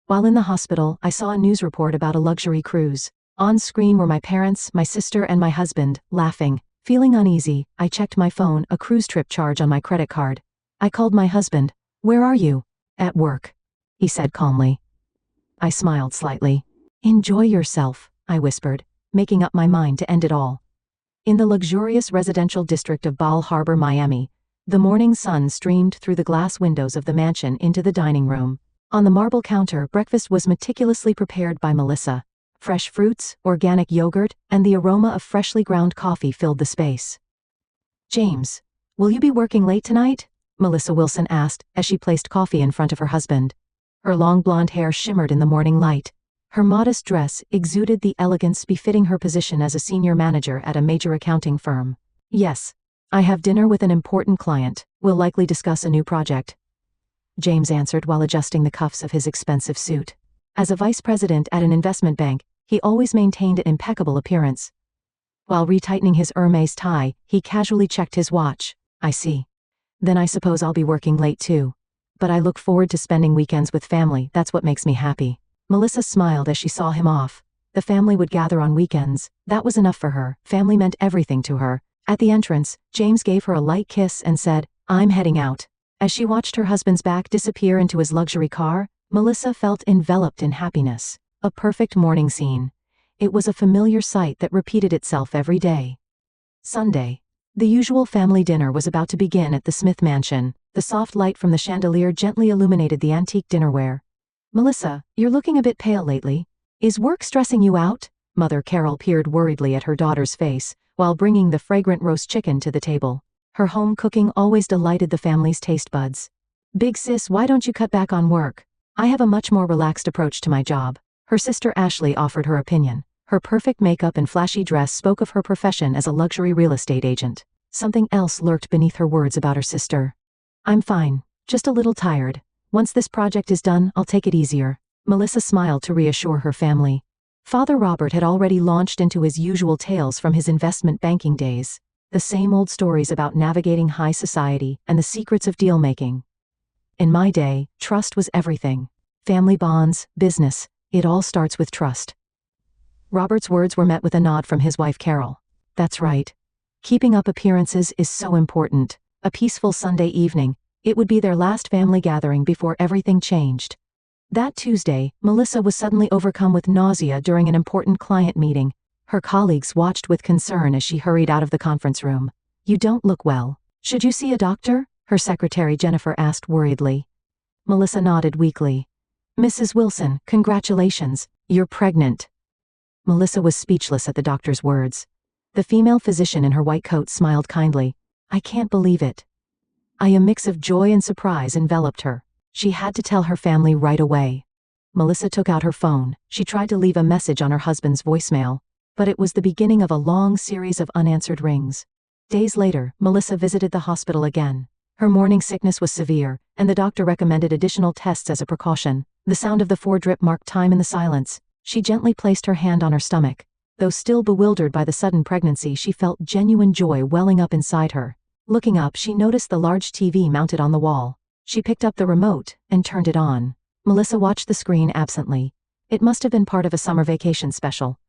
While in the hospital, I saw a news report about a luxury cruise. On screen were my parents, my sister, and my husband, laughing. Feeling uneasy, I checked my phone, a cruise trip charge on my credit card. I called my husband. "Where are you?" "At work," he said calmly. I smiled slightly. "Enjoy yourself," I whispered, making up my mind to end it all. In the luxurious residential district of Bal Harbour, Miami, the morning sun streamed through the glass windows of the mansion into the dining room. On the marble counter, breakfast was meticulously prepared by Melissa. Fresh fruits, organic yogurt, and the aroma of freshly ground coffee filled the space. "James, will you be working late tonight?" Melissa Wilson asked as she placed coffee in front of her husband. Her long blonde hair shimmered in the morning light. Her modest dress exuded the elegance befitting her position as a senior manager at a major accounting firm. "Yes. I have dinner with an important client. We'll likely discuss a new project," James answered while adjusting the cuffs of his expensive suit. As a vice president at an investment bank, he always maintained an impeccable appearance. While retightening his Hermès tie, he casually checked his watch. "I see. Then I suppose I'll be working late too. But I look forward to spending weekends with family. That's what makes me happy." Melissa smiled as she saw him off. The family would gather on weekends. That was enough for her. Family meant everything to her. At the entrance, James gave her a light kiss and said, "I'm heading out." As she watched her husband's back disappear into his luxury car, Melissa felt enveloped in happiness. A perfect morning scene. It was a familiar sight that repeated itself every day. Sunday. The usual family dinner was about to begin at the Smith mansion. The soft light from the chandelier gently illuminated the antique dinnerware. "Melissa, you're looking a bit pale lately. Is work stressing you out?" Mother Carol peered worriedly at her daughter's face, while bringing the fragrant roast chicken to the table. Her home cooking always delighted the family's taste buds. "Big sis, why don't you cut back on work? I have a much more relaxed approach to my job." Her sister Ashley offered her opinion. Her perfect makeup and flashy dress spoke of her profession as a luxury real estate agent. Something else lurked beneath her words about her sister. "I'm fine, just a little tired. Once this project is done, I'll take it easier." Melissa smiled to reassure her family. Father Robert had already launched into his usual tales from his investment banking days. The same old stories about navigating high society and the secrets of deal-making. "In my day, trust was everything. Family bonds, business, it all starts with trust." Robert's words were met with a nod from his wife Carol. "That's right. Keeping up appearances is so important." A peaceful Sunday evening. It would be their last family gathering before everything changed. That Tuesday, Melissa was suddenly overcome with nausea during an important client meeting. Her colleagues watched with concern as she hurried out of the conference room. "You don't look well. Should you see a doctor?" her secretary Jennifer asked worriedly. Melissa nodded weakly. "Mrs. Wilson, congratulations, you're pregnant." Melissa was speechless at the doctor's words. The female physician in her white coat smiled kindly. "I can't believe it." A mix of joy and surprise enveloped her. She had to tell her family right away. Melissa took out her phone. She tried to leave a message on her husband's voicemail, but it was the beginning of a long series of unanswered rings. Days later, Melissa visited the hospital again. Her morning sickness was severe, and the doctor recommended additional tests as a precaution. The sound of the foredrip marked time in the silence. She gently placed her hand on her stomach. Though still bewildered by the sudden pregnancy, she felt genuine joy welling up inside her. Looking up, she noticed the large TV mounted on the wall. She picked up the remote and turned it on. Melissa watched the screen absently. It must have been part of a summer vacation special.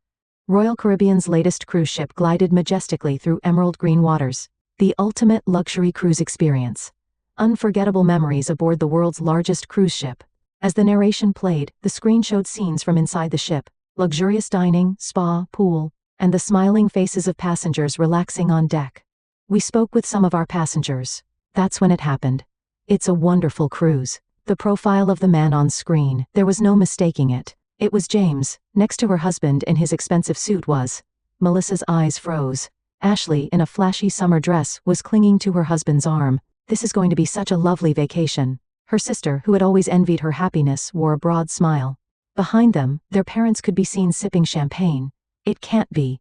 Royal Caribbean's latest cruise ship glided majestically through emerald green waters. The ultimate luxury cruise experience. Unforgettable memories aboard the world's largest cruise ship. As the narration played, the screen showed scenes from inside the ship. Luxurious dining, spa, pool, and the smiling faces of passengers relaxing on deck. "We spoke with some of our passengers. That's when it happened. It's a wonderful cruise." The profile of the man on screen, there was no mistaking it. It was James. Next to her husband in his expensive suit was. Melissa's eyes froze. Ashley, in a flashy summer dress, was clinging to her husband's arm. This is going to be such a lovely vacation. Her sister, who had always envied her happiness, wore a broad smile. Behind them, their parents could be seen sipping champagne. It can't be.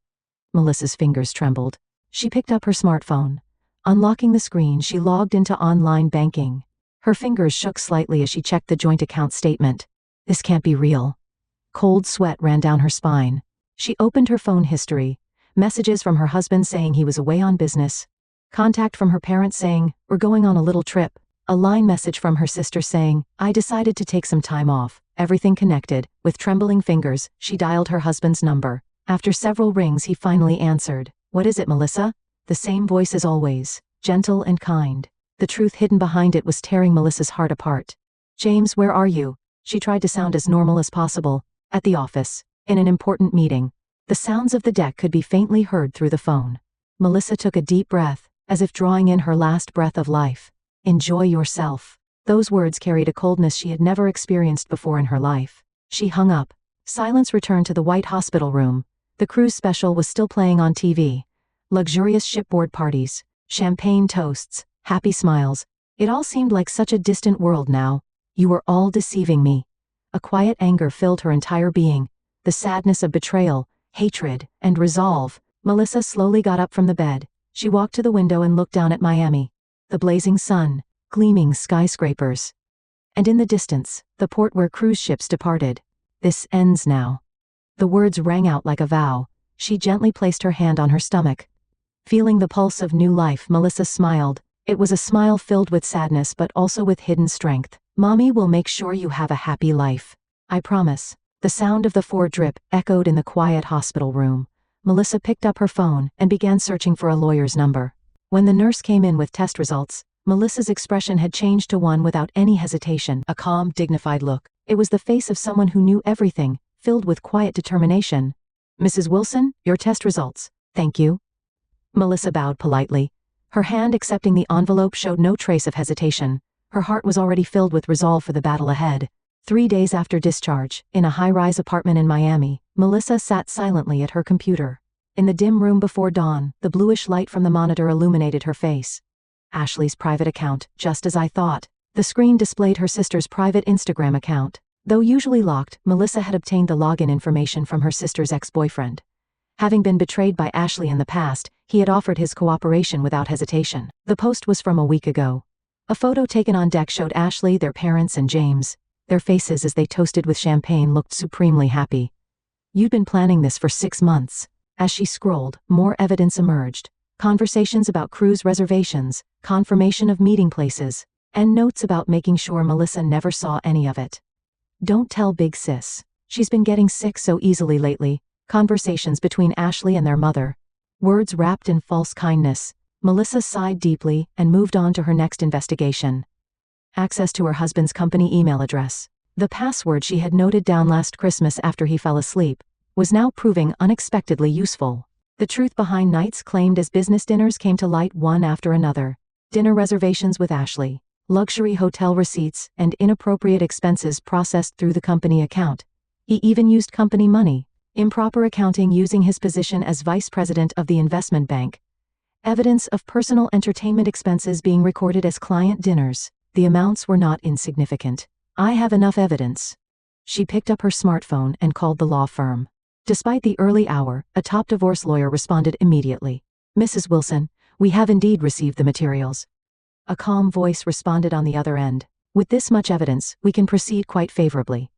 Melissa's fingers trembled. She picked up her smartphone. Unlocking the screen, she logged into online banking. Her fingers shook slightly as she checked the joint account statement. This can't be real. Cold sweat ran down her spine. She opened her phone history. Messages from her husband saying he was away on business. Contact from her parents saying, "We're going on a little trip." A line message from her sister saying, "I decided to take some time off," Everything connected. With trembling fingers, she dialed her husband's number. After several rings, he finally answered. "What is it, Melissa?" The same voice as always, gentle and kind. The truth hidden behind it was tearing Melissa's heart apart. "James, where are you?" She tried to sound as normal as possible. "At the office. In an important meeting." The sounds of the deck could be faintly heard through the phone. Melissa took a deep breath, as if drawing in her last breath of life. "Enjoy yourself." Those words carried a coldness she had never experienced before in her life. She hung up. Silence returned to the white hospital room. The cruise special was still playing on TV. Luxurious shipboard parties, champagne toasts, happy smiles. It all seemed like such a distant world now. "You were all deceiving me." A quiet anger filled her entire being. The sadness of betrayal, hatred, and resolve. Melissa slowly got up from the bed. She walked to the window and looked down at Miami. The blazing sun, gleaming skyscrapers. And in the distance, the port where cruise ships departed. "This ends now." The words rang out like a vow. She gently placed her hand on her stomach. Feeling the pulse of new life, Melissa smiled. It was a smile filled with sadness but also with hidden strength. "Mommy will make sure you have a happy life. I promise." The sound of the Ford drip echoed in the quiet hospital room. Melissa picked up her phone and began searching for a lawyer's number. When the nurse came in with test results, Melissa's expression had changed to one without any hesitation, a calm, dignified look. It was the face of someone who knew everything, filled with quiet determination. "Mrs. Wilson, your test results." "Thank you." Melissa bowed politely. Her hand accepting the envelope showed no trace of hesitation. Her heart was already filled with resolve for the battle ahead. 3 days after discharge, in a high-rise apartment in Miami, Melissa sat silently at her computer. In the dim room before dawn, the bluish light from the monitor illuminated her face. Ashley's private account, just as I thought. The screen displayed her sister's private Instagram account. Though usually locked, Melissa had obtained the login information from her sister's ex-boyfriend. Having been betrayed by Ashley in the past, he had offered his cooperation without hesitation. The post was from a week ago. A photo taken on deck showed Ashley, their parents, and James. Their faces as they toasted with champagne looked supremely happy. "You'd been planning this for 6 months." As she scrolled, more evidence emerged. Conversations about cruise reservations, confirmation of meeting places, and notes about making sure Melissa never saw any of it. "Don't tell Big Sis. She's been getting sick so easily lately." Conversations between Ashley and their mother. Words wrapped in false kindness. Melissa sighed deeply and moved on to her next investigation. Access to her husband's company email address. The password she had noted down last Christmas after he fell asleep was now proving unexpectedly useful. The truth behind nights claimed as business dinners came to light one after another. Dinner reservations with Ashley, luxury hotel receipts, and inappropriate expenses processed through the company account. He even used company money. Improper accounting using his position as vice president of the investment bank. Evidence of personal entertainment expenses being recorded as client dinners. The amounts were not insignificant. "I have enough evidence." She picked up her smartphone and called the law firm. Despite the early hour, a top divorce lawyer responded immediately. "Mrs. Wilson, we have indeed received the materials." A calm voice responded on the other end. "With this much evidence, we can proceed quite favorably.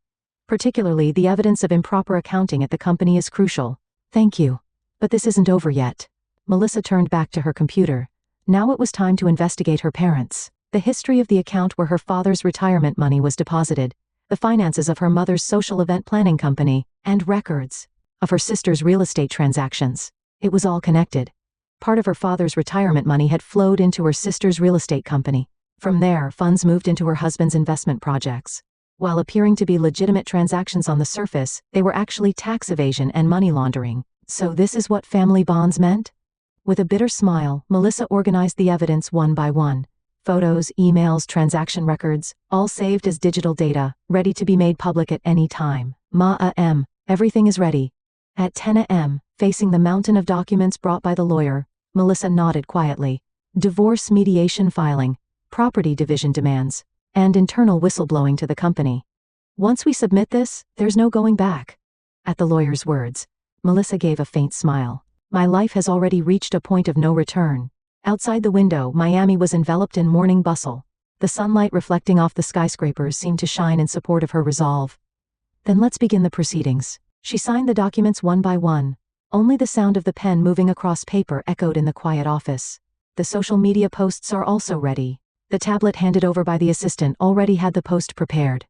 Particularly the evidence of improper accounting at the company is crucial." "Thank you. But this isn't over yet." Melissa turned back to her computer. Now it was time to investigate her parents. The history of the account where her father's retirement money was deposited, the finances of her mother's social event planning company, and records of her sister's real estate transactions. It was all connected. Part of her father's retirement money had flowed into her sister's real estate company. From there, funds moved into her husband's investment projects. While appearing to be legitimate transactions on the surface, they were actually tax evasion and money laundering. So this is what family bonds meant? With a bitter smile, Melissa organized the evidence one by one. Photos, emails, transaction records, all saved as digital data, ready to be made public at any time. "Ma-a-m, everything is ready." At 10 a.m., facing the mountain of documents brought by the lawyer, Melissa nodded quietly. Divorce mediation filing, property division demands, and internal whistleblowing to the company. "Once we submit this, there's no going back." At the lawyer's words, Melissa gave a faint smile. "My life has already reached a point of no return." Outside the window, Miami was enveloped in morning bustle. The sunlight reflecting off the skyscrapers seemed to shine in support of her resolve. "Then let's begin the proceedings." She signed the documents one by one. Only the sound of the pen moving across paper echoed in the quiet office. "The social media posts are also ready." The tablet handed over by the assistant already had the post prepared.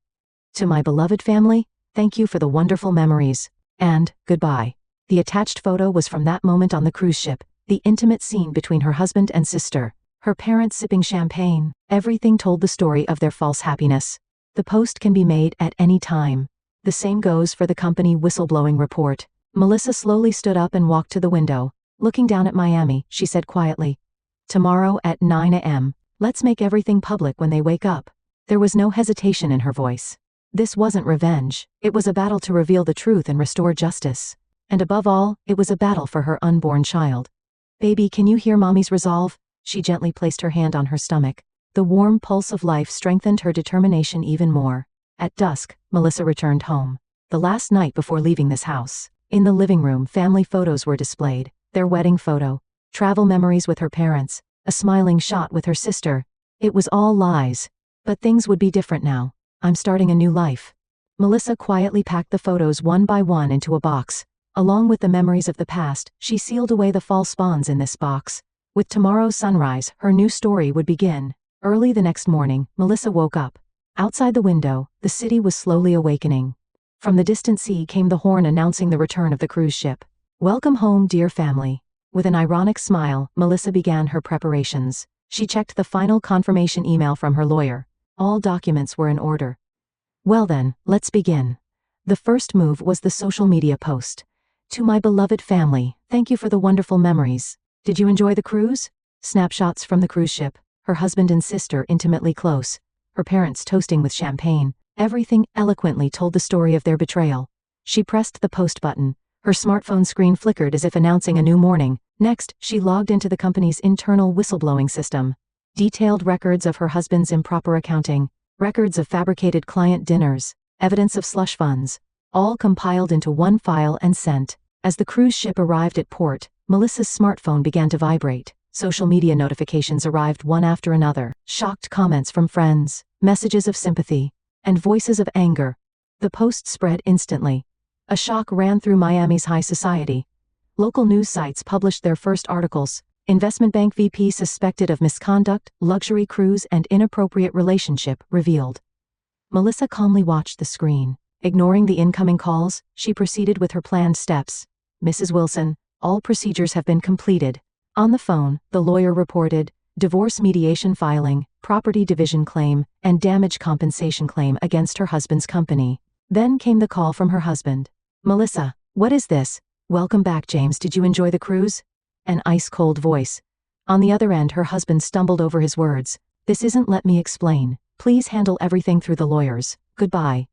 To my beloved family, thank you for the wonderful memories. And, goodbye. The attached photo was from that moment on the cruise ship, the intimate scene between her husband and sister, her parents sipping champagne. Everything told the story of their false happiness. The post can be made at any time. The same goes for the company whistleblowing report. Melissa slowly stood up and walked to the window. Looking down at Miami, she said quietly, "Tomorrow at 9 a.m., let's make everything public when they wake up." There was no hesitation in her voice. This wasn't revenge. It was a battle to reveal the truth and restore justice. And above all, it was a battle for her unborn child. "Baby, can you hear Mommy's resolve?" She gently placed her hand on her stomach. The warm pulse of life strengthened her determination even more. At dusk, Melissa returned home. The last night before leaving this house. In the living room, family photos were displayed. Their wedding photo, travel memories with her parents, a smiling shot with her sister. It was all lies. But things would be different now. "I'm starting a new life." Melissa quietly packed the photos one by one into a box. Along with the memories of the past, she sealed away the false bonds in this box. With tomorrow's sunrise, her new story would begin. Early the next morning, Melissa woke up. Outside the window, the city was slowly awakening. From the distant sea came the horn announcing the return of the cruise ship. "Welcome home, dear family." With an ironic smile, Melissa began her preparations. She checked the final confirmation email from her lawyer. All documents were in order. Well then, let's begin. The first move was the social media post. "To my beloved family, thank you for the wonderful memories. Did you enjoy the cruise?" Snapshots from the cruise ship, her husband and sister intimately close, her parents toasting with champagne. Everything eloquently told the story of their betrayal. She pressed the post button. Her smartphone screen flickered as if announcing a new morning. Next, she logged into the company's internal whistleblowing system. Detailed records of her husband's improper accounting, records of fabricated client dinners, evidence of slush funds, all compiled into one file and sent. As the cruise ship arrived at port, Melissa's smartphone began to vibrate. Social media notifications arrived one after another, shocked comments from friends, messages of sympathy, and voices of anger. The post spread instantly. A shock ran through Miami's high society. Local news sites published their first articles. Investment bank VP suspected of misconduct, luxury cruise and inappropriate relationship revealed. Melissa calmly watched the screen. Ignoring the incoming calls, she proceeded with her planned steps. "Mrs. Wilson, all procedures have been completed." On the phone, the lawyer reported, divorce mediation filing, property division claim, and damage compensation claim against her husband's company. Then came the call from her husband. "Melissa, what is this?" "Welcome back, James. Did you enjoy the cruise?" An ice-cold voice. On the other end, her husband stumbled over his words. "This isn't let me explain. Please handle everything through the lawyers. Goodbye."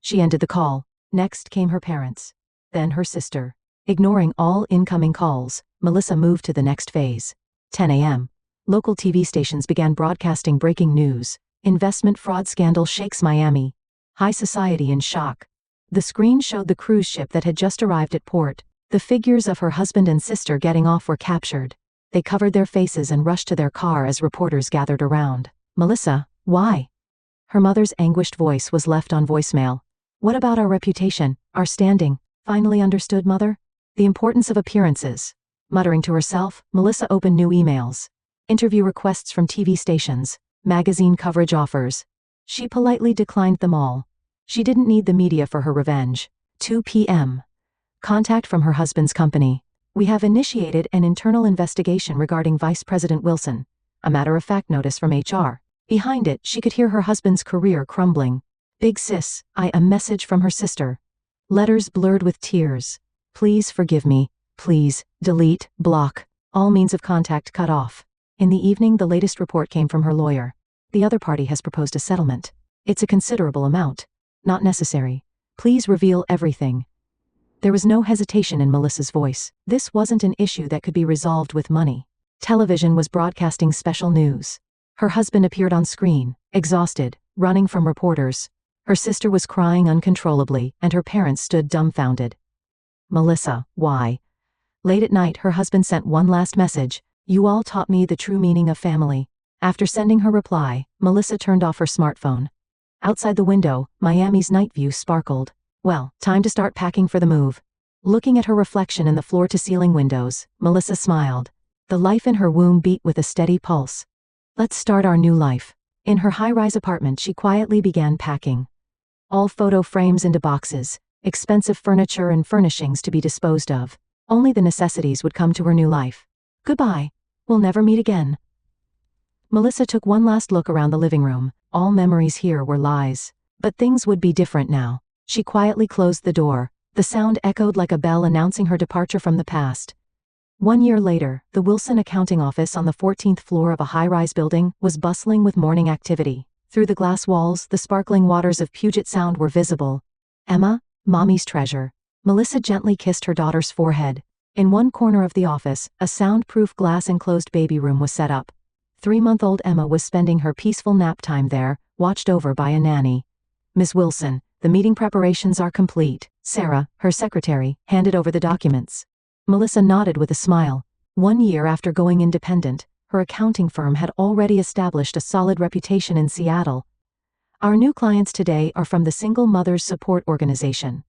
She ended the call. Next came her parents. Then her sister. Ignoring all incoming calls, Melissa moved to the next phase. 10 a.m. Local TV stations began broadcasting breaking news. Investment fraud scandal shakes Miami. High society in shock. The screen showed the cruise ship that had just arrived at port. The figures of her husband and sister getting off were captured. They covered their faces and rushed to their car as reporters gathered around. "Melissa, why?" Her mother's anguished voice was left on voicemail. "What about our reputation, our standing?" "Finally understood, Mother? The importance of appearances." Muttering to herself, Melissa opened new emails. Interview requests from TV stations, magazine coverage offers. She politely declined them all. She didn't need the media for her revenge. 2 p.m. Contact from her husband's company. "We have initiated an internal investigation regarding Vice President Wilson." A matter-of-fact notice from HR. Behind it, she could hear her husband's career crumbling. "Big sis, a message from her sister." Letters blurred with tears. "Please forgive me. Please, delete, block. All means of contact cut off." In the evening, the latest report came from her lawyer. "The other party has proposed a settlement. It's a considerable amount. Not necessary. Please reveal everything." There was no hesitation in Melissa's voice. This wasn't an issue that could be resolved with money. Television was broadcasting special news. Her husband appeared on screen, exhausted, running from reporters. Her sister was crying uncontrollably, and her parents stood dumbfounded. "Melissa, why?" Late at night, her husband sent one last message. "You all taught me the true meaning of family." After sending her reply, Melissa turned off her smartphone. Outside the window, Miami's night view sparkled. Well, time to start packing for the move. Looking at her reflection in the floor-to-ceiling windows, Melissa smiled. The life in her womb beat with a steady pulse. Let's start our new life. In her high-rise apartment, she quietly began packing. All photo frames into boxes, expensive furniture and furnishings to be disposed of. Only the necessities would come to her new life. Goodbye. We'll never meet again. Melissa took one last look around the living room. All memories here were lies. But things would be different now. She quietly closed the door. The sound echoed like a bell announcing her departure from the past. 1 year later, the Wilson accounting office on the 14th floor of a high-rise building was bustling with morning activity. Through the glass walls, the sparkling waters of Puget Sound were visible. Emma, Mommy's treasure. Melissa gently kissed her daughter's forehead. In one corner of the office, a soundproof glass-enclosed baby room was set up. 3-month-old Emma was spending her peaceful nap time there, watched over by a nanny. Ms. Wilson, the meeting preparations are complete. Sarah, her secretary, handed over the documents. Melissa nodded with a smile. 1 year after going independent, her accounting firm had already established a solid reputation in Seattle. Our new clients today are from the Single Mothers Support Organization.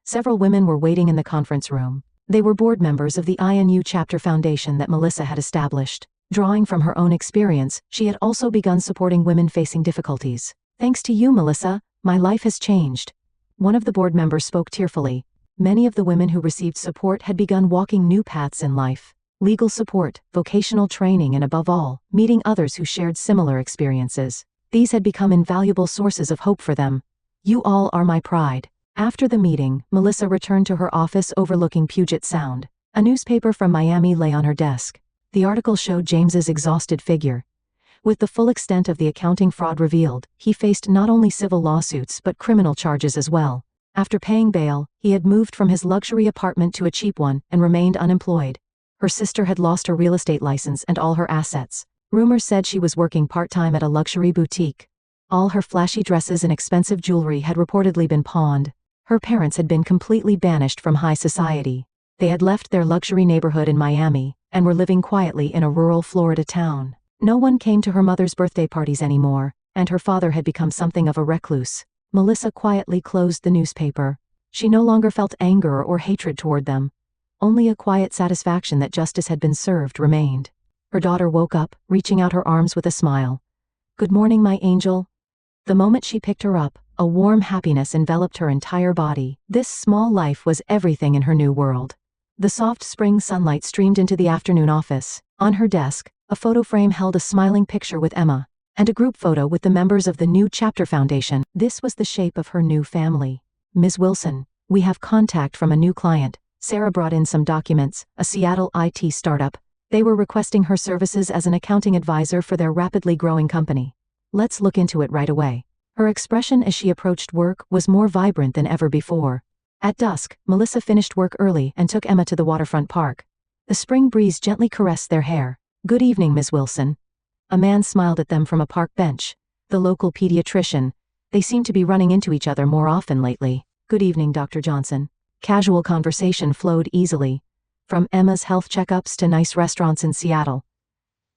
Several women were waiting in the conference room. They were board members of the INU chapter foundation that Melissa had established. Drawing from her own experience, she had also begun supporting women facing difficulties. Thanks to you, Melissa, my life has changed. One of the board members spoke tearfully. Many of the women who received support had begun walking new paths in life. Legal support, vocational training, and above all, meeting others who shared similar experiences. These had become invaluable sources of hope for them. You all are my pride. After the meeting, Melissa returned to her office overlooking Puget Sound. A newspaper from Miami lay on her desk. The article showed James's exhausted figure. With the full extent of the accounting fraud revealed, he faced not only civil lawsuits but criminal charges as well. After paying bail, he had moved from his luxury apartment to a cheap one and remained unemployed. Her sister had lost her real estate license and all her assets. Rumors said she was working part-time at a luxury boutique. All her flashy dresses and expensive jewelry had reportedly been pawned. Her parents had been completely banished from high society. They had left their luxury neighborhood in Miami and were living quietly in a rural Florida town. No one came to her mother's birthday parties anymore, and her father had become something of a recluse. Melissa quietly closed the newspaper. She no longer felt anger or hatred toward them. Only a quiet satisfaction that justice had been served remained. Her daughter woke up, reaching out her arms with a smile. "Good morning, my angel." The moment she picked her up, a warm happiness enveloped her entire body. This small life was everything in her new world. The soft spring sunlight streamed into the afternoon office. On her desk, a photo frame held a smiling picture with Emma, and a group photo with the members of the new chapter foundation. This was the shape of her new family. "Ms. Wilson, we have contact from a new client." Sarah brought in some documents, a Seattle IT startup. They were requesting her services as an accounting advisor for their rapidly growing company. "Let's look into it right away." Her expression as she approached work was more vibrant than ever before. At dusk, Melissa finished work early and took Emma to the waterfront park. The spring breeze gently caressed their hair. "Good evening, Ms. Wilson." A man smiled at them from a park bench. The local pediatrician. They seemed to be running into each other more often lately. "Good evening, Dr. Johnson." Casual conversation flowed easily. From Emma's health checkups to nice restaurants in Seattle.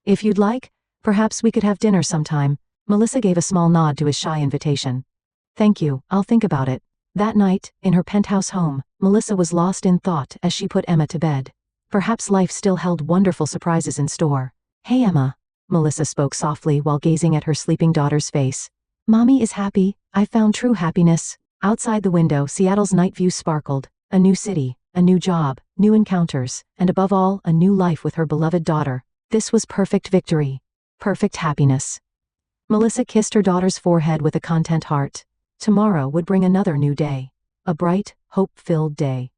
"If you'd like, perhaps we could have dinner sometime." Melissa gave a small nod to his shy invitation. "Thank you, I'll think about it." That night, in her penthouse home, Melissa was lost in thought as she put Emma to bed. Perhaps life still held wonderful surprises in store. "Hey Emma," Melissa spoke softly while gazing at her sleeping daughter's face. "Mommy is happy. I found true happiness." Outside the window, Seattle's night view sparkled. A new city, a new job, new encounters, and above all, a new life with her beloved daughter. This was perfect victory. Perfect happiness. Melissa kissed her daughter's forehead with a content heart. Tomorrow would bring another new day. A bright, hope-filled day.